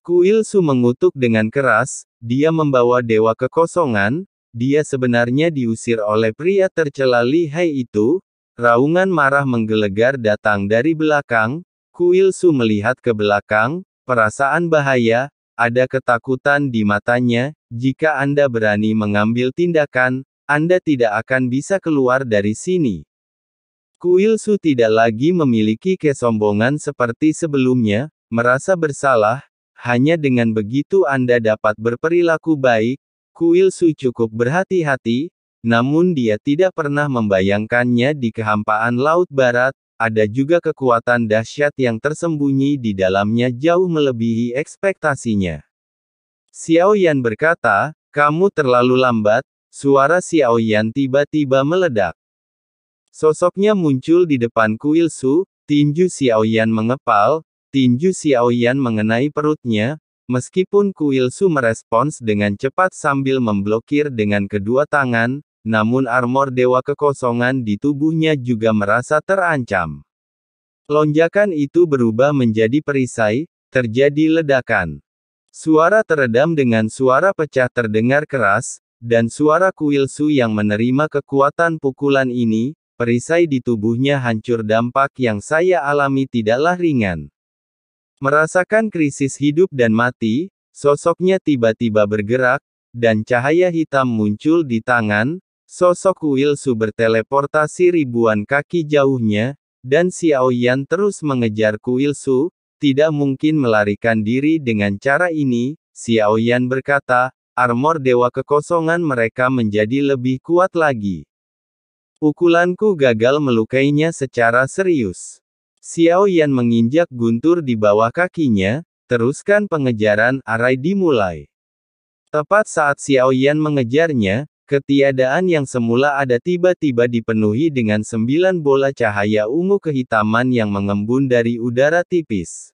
Kuil Su mengutuk dengan keras, dia membawa dewa kekosongan, dia sebenarnya diusir oleh pria tercela Li Hai itu. Raungan marah menggelegar datang dari belakang. Kuil Su melihat ke belakang, perasaan bahaya, ada ketakutan di matanya. Jika Anda berani mengambil tindakan, Anda tidak akan bisa keluar dari sini. Kuil Su tidak lagi memiliki kesombongan seperti sebelumnya, merasa bersalah. Hanya dengan begitu Anda dapat berperilaku baik. Kuil Su cukup berhati-hati, namun dia tidak pernah membayangkannya di kehampaan Laut Barat. Ada juga kekuatan dahsyat yang tersembunyi di dalamnya jauh melebihi ekspektasinya. Xiao Yan berkata, "Kamu terlalu lambat." Suara Xiao Yan tiba-tiba meledak. Sosoknya muncul di depan Kuil Su, tinju Xiao Yan mengepal, tinju Xiao Yan mengenai perutnya, meskipun Kuil Su merespons dengan cepat sambil memblokir dengan kedua tangan, namun armor dewa kekosongan di tubuhnya juga merasa terancam. Lonjakan itu berubah menjadi perisai, terjadi ledakan. Suara teredam dengan suara pecah terdengar keras, dan suara Kuil Su yang menerima kekuatan pukulan ini, perisai di tubuhnya hancur. Dampak yang saya alami tidaklah ringan. Merasakan krisis hidup dan mati, sosoknya tiba-tiba bergerak, dan cahaya hitam muncul di tangan. Sosok Kuil Su berteleportasi ribuan kaki jauhnya, dan Xiao Yan terus mengejar Kuil Su. Tidak mungkin melarikan diri dengan cara ini, Xiao Yan berkata, armor dewa kekosongan mereka menjadi lebih kuat lagi. Pukulanku gagal melukainya secara serius. Xiao Yan menginjak guntur di bawah kakinya, teruskan pengejaran. Arai dimulai. Tepat saat Xiao Yan mengejarnya, ketiadaan yang semula ada tiba-tiba dipenuhi dengan 9 bola cahaya ungu kehitaman yang mengembun dari udara tipis.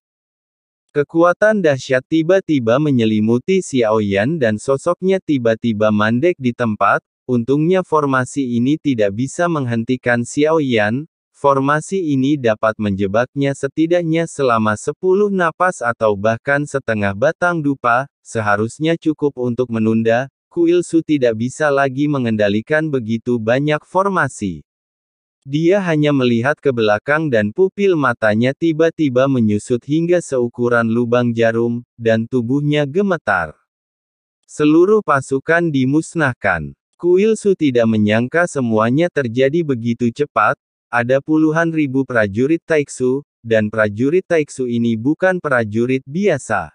Kekuatan dahsyat tiba-tiba menyelimuti Xiao Yan dan sosoknya tiba-tiba mandek di tempat. Untungnya formasi ini tidak bisa menghentikan Xiao Yan. Formasi ini dapat menjebaknya setidaknya selama 10 napas atau bahkan setengah batang dupa, seharusnya cukup untuk menunda. Kuil Su tidak bisa lagi mengendalikan begitu banyak formasi. Dia hanya melihat ke belakang dan pupil matanya tiba-tiba menyusut hingga seukuran lubang jarum, dan tubuhnya gemetar. Seluruh pasukan dimusnahkan. Kuil Su tidak menyangka semuanya terjadi begitu cepat. Ada puluhan ribu prajurit Taiksu, dan prajurit Taiksu ini bukan prajurit biasa.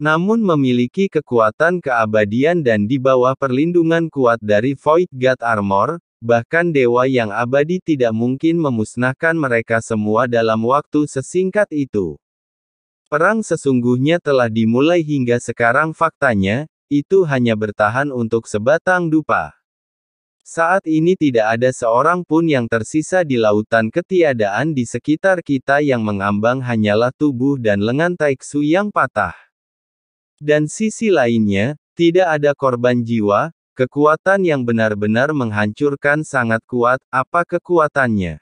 Namun memiliki kekuatan keabadian dan di bawah perlindungan kuat dari Void God Armor, bahkan dewa yang abadi tidak mungkin memusnahkan mereka semua dalam waktu sesingkat itu. Perang sesungguhnya telah dimulai hingga sekarang faktanya, itu hanya bertahan untuk sebatang dupa. Saat ini tidak ada seorang pun yang tersisa di lautan ketiadaan di sekitar kita. Yang mengambang hanyalah tubuh dan lengan Taiksu yang patah. Dan sisi lainnya, tidak ada korban jiwa. Kekuatan yang benar-benar menghancurkan sangat kuat. Apa kekuatannya?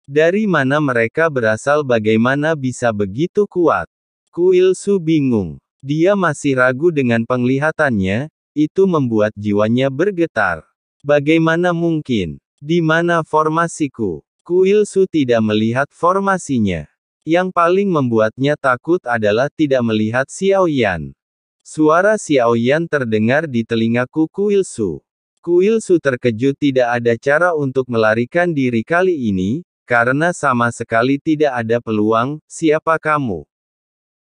Dari mana mereka berasal? Bagaimana bisa begitu kuat? Kuil Su bingung. Dia masih ragu dengan penglihatannya. Itu membuat jiwanya bergetar. Bagaimana mungkin? Di mana formasiku? Kuil Su tidak melihat formasinya. Yang paling membuatnya takut adalah tidak melihat Xiao Yan. Suara Xiao Yan terdengar di telingaku. Kuil Su. Kuil Su terkejut. Tidak ada cara untuk melarikan diri kali ini, karena sama sekali tidak ada peluang. Siapa kamu?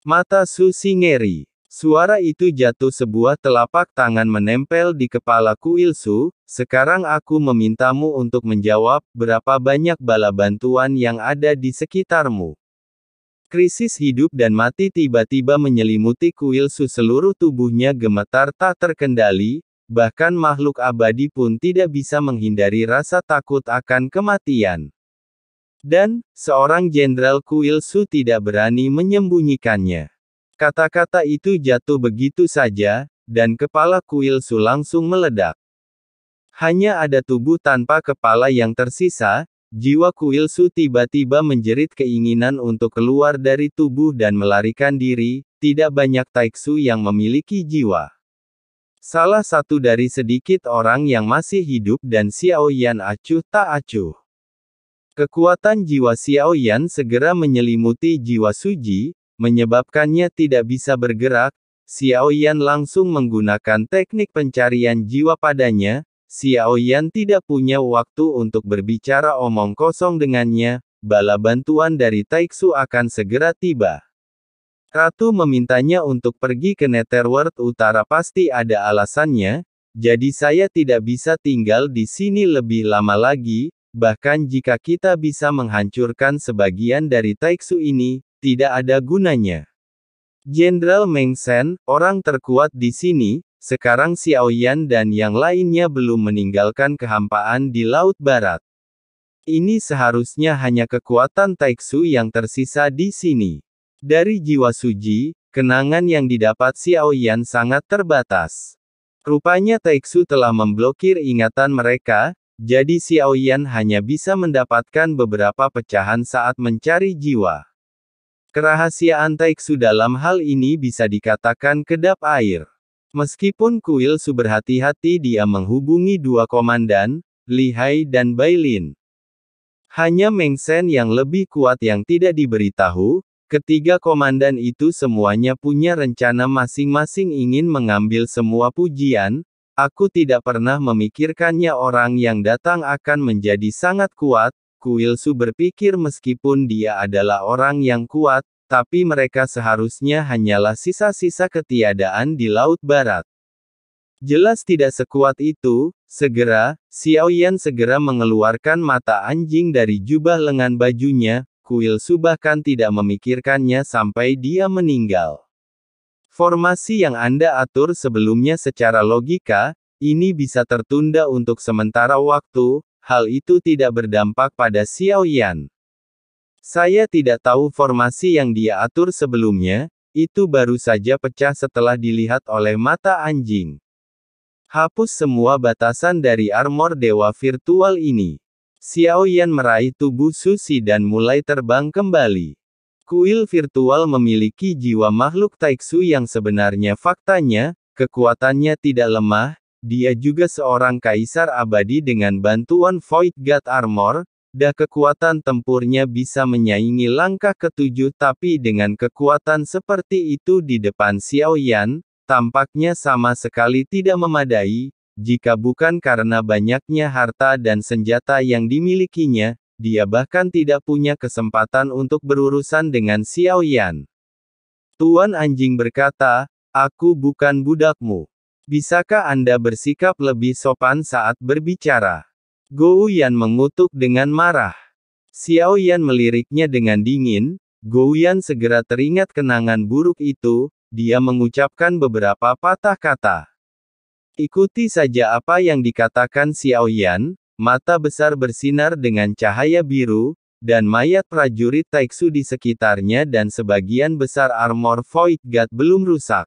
Mata Su singeri. Suara itu jatuh, sebuah telapak tangan menempel di kepala Kuil Su. Sekarang aku memintamu untuk menjawab, berapa banyak bala bantuan yang ada di sekitarmu? Krisis hidup dan mati tiba-tiba menyelimuti Kuil Su. Seluruh tubuhnya gemetar tak terkendali, bahkan makhluk abadi pun tidak bisa menghindari rasa takut akan kematian. Dan, seorang jenderal Kuil Su tidak berani menyembunyikannya. Kata-kata itu jatuh begitu saja, dan kepala Kuil Su langsung meledak. Hanya ada tubuh tanpa kepala yang tersisa. Jiwa Kuil Su tiba-tiba menjerit keinginan untuk keluar dari tubuh dan melarikan diri. tidak banyak Taiksu yang memiliki jiwa. Salah satu dari sedikit orang yang masih hidup dan Xiaoyan acuh tak acuh. Kekuatan jiwa Xiaoyan segera menyelimuti jiwa Suji, menyebabkannya tidak bisa bergerak. Xiaoyan langsung menggunakan teknik pencarian jiwa padanya. Xiaoyan tidak punya waktu untuk berbicara omong kosong dengannya, bala bantuan dari Taiksu akan segera tiba. Ratu memintanya untuk pergi ke Netherworld Utara, pasti ada alasannya, jadi saya tidak bisa tinggal di sini lebih lama lagi, bahkan jika kita bisa menghancurkan sebagian dari Taiksu ini, tidak ada gunanya. Jenderal Meng Shen, orang terkuat di sini, sekarang Xiaoyan dan yang lainnya belum meninggalkan kehampaan di Laut Barat. Ini seharusnya hanya kekuatan Taiksu yang tersisa di sini. Dari jiwa Suji, kenangan yang didapat Xiaoyan sangat terbatas. Rupanya Taiksu telah memblokir ingatan mereka, jadi Xiaoyan hanya bisa mendapatkan beberapa pecahan saat mencari jiwa. Kerahasiaan Taiksu dalam hal ini bisa dikatakan kedap air. Meskipun Kuil Su berhati-hati, dia menghubungi dua komandan, Li Hai dan Bai Lin. Hanya Meng Shen yang lebih kuat yang tidak diberitahu. Ketiga komandan itu semuanya punya rencana masing-masing ingin mengambil semua pujian. Aku tidak pernah memikirkannya orang yang datang akan menjadi sangat kuat. Kuil Su berpikir meskipun dia adalah orang yang kuat, tapi mereka seharusnya hanyalah sisa-sisa ketiadaan di Laut Barat. Jelas tidak sekuat itu. Segera, Xiaoyan segera mengeluarkan mata anjing dari jubah lengan bajunya. Kuil Su bahkan tidak memikirkannya sampai dia meninggal. Formasi yang Anda atur sebelumnya secara logika, ini bisa tertunda untuk sementara waktu, hal itu tidak berdampak pada Xiaoyan. Saya tidak tahu formasi yang dia atur sebelumnya, itu baru saja pecah setelah dilihat oleh mata anjing. Hapus semua batasan dari armor dewa virtual ini. Xiaoyan meraih tubuh Sushi dan mulai terbang kembali. Kuil virtual memiliki jiwa makhluk Taiksu yang sebenarnya. Faktanya, kekuatannya tidak lemah, dia juga seorang kaisar abadi dengan bantuan Void God Armor, kekuatan tempurnya bisa menyaingi langkah ketujuh, tapi dengan kekuatan seperti itu di depan Xiaoyan, tampaknya sama sekali tidak memadai. Jika bukan karena banyaknya harta dan senjata yang dimilikinya, dia bahkan tidak punya kesempatan untuk berurusan dengan Xiaoyan. Tuan anjing berkata, aku bukan budakmu. Bisakah Anda bersikap lebih sopan saat berbicara? Gou Yan mengutuk dengan marah. Xiaoyan meliriknya dengan dingin. Gou Yan segera teringat kenangan buruk itu, dia mengucapkan beberapa patah kata. Ikuti saja apa yang dikatakan Xiaoyan, mata besar bersinar dengan cahaya biru, dan mayat prajurit Taiksu di sekitarnya dan sebagian besar armor Void God belum rusak.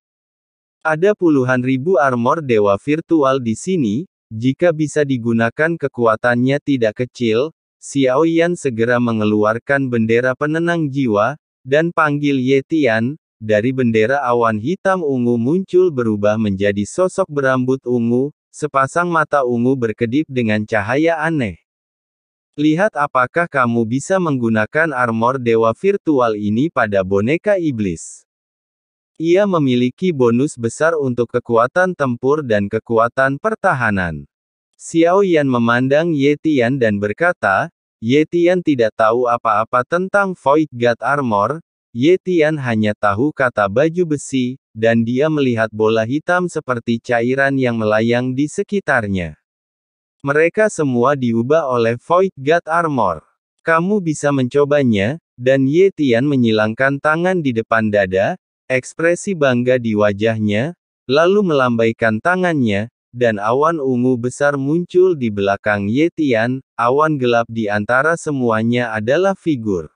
Ada puluhan ribu armor dewa virtual di sini, jika bisa digunakan kekuatannya tidak kecil. Xiaoyan segera mengeluarkan bendera penenang jiwa, dan panggil Ye Tian. Dari bendera awan hitam ungu muncul berubah menjadi sosok berambut ungu, sepasang mata ungu berkedip dengan cahaya aneh. Lihat apakah kamu bisa menggunakan armor dewa virtual ini pada boneka iblis. Ia memiliki bonus besar untuk kekuatan tempur dan kekuatan pertahanan. Xiaoyan memandang Ye Tian dan berkata, Ye Tian tidak tahu apa-apa tentang Void God Armor. Ye Tian hanya tahu kata baju besi, dan dia melihat bola hitam seperti cairan yang melayang di sekitarnya. Mereka semua diubah oleh Void God Armor. Kamu bisa mencobanya, dan Ye Tian menyilangkan tangan di depan dada, ekspresi bangga di wajahnya, lalu melambaikan tangannya, dan awan ungu besar muncul di belakang Ye Tian. Awan gelap di antara semuanya adalah figur.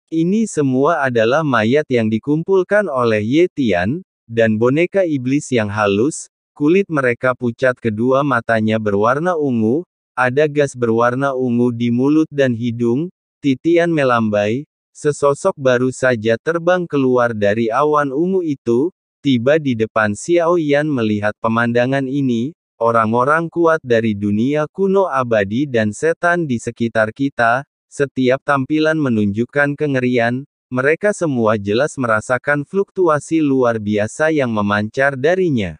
Ini semua adalah mayat yang dikumpulkan oleh Ye Tian, dan boneka iblis yang halus, kulit mereka pucat, kedua matanya berwarna ungu, ada gas berwarna ungu di mulut dan hidung, titian melambai, Sesosok baru saja terbang keluar dari awan ungu itu, tiba di depan Xiao Yan. Melihat pemandangan ini, orang-orang kuat dari dunia kuno abadi dan setan di sekitar kita, setiap tampilan menunjukkan kengerian, mereka semua jelas merasakan fluktuasi luar biasa yang memancar darinya.